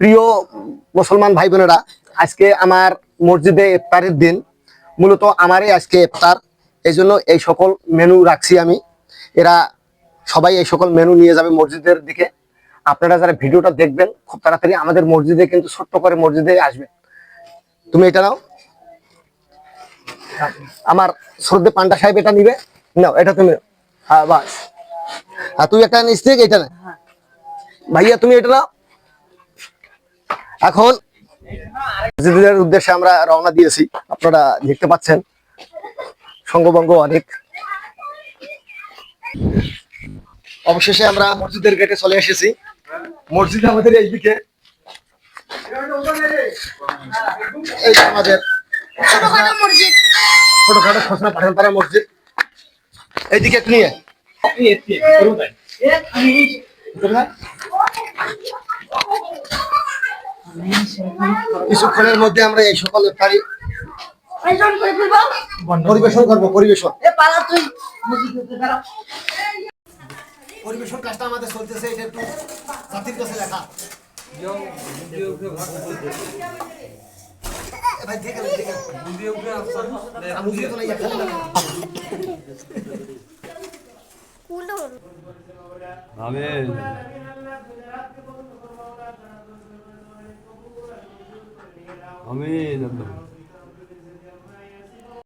প্রিয় মুসলমান ভাই বোনেরা, আজকে আমার মসজিদে ইফতারের দিন। মূলত আমারই আজকে ইফতার, এই জন্য এই সকল মেনু রাখছি আমি। এরা সবাই এই সকল মেনু নিয়ে যাবে মসজিদের দিকে। আপনারা যারা ভিডিওটা দেখবেন খুব তাড়াতাড়ি আমাদের মসজিদে কিন্তু ছোট্ট করে মসজিদে আসবে। তুমি এটা নাও, আমার শ্রদ্ধে পান্ডা সাহেব এটা নিবে। নাও এটা তুমি। হ্যাঁ বাস। আর তুই একটা নিস থেকে এটা না ভাইয়া, তুমি এটা নাও। এখন মসজিদের উদ্দেশ্যে আমরা রওনা দিয়েছি, আপনারা দেখতে পাচ্ছেন সঙ্গভঙ্গ অনেক। অবশেষে আমরা মসজিদের গেটে চলে এসেছি। মসজিদ আমাদের এইদিকে, এই আমাদের ছোটখাটো খসনা পাঠানপাড়া মসজিদ। এইদিকে একটু নিয়ে কিছুক্ষণের মধ্যে আমরা এই সকল ইফতারি পরিবেশন করবো। পরিবেশন কাজটা আমাদের চলতেছে, এটা একটু জাতির কাছে লেখা। ভাই দেখে আমিন।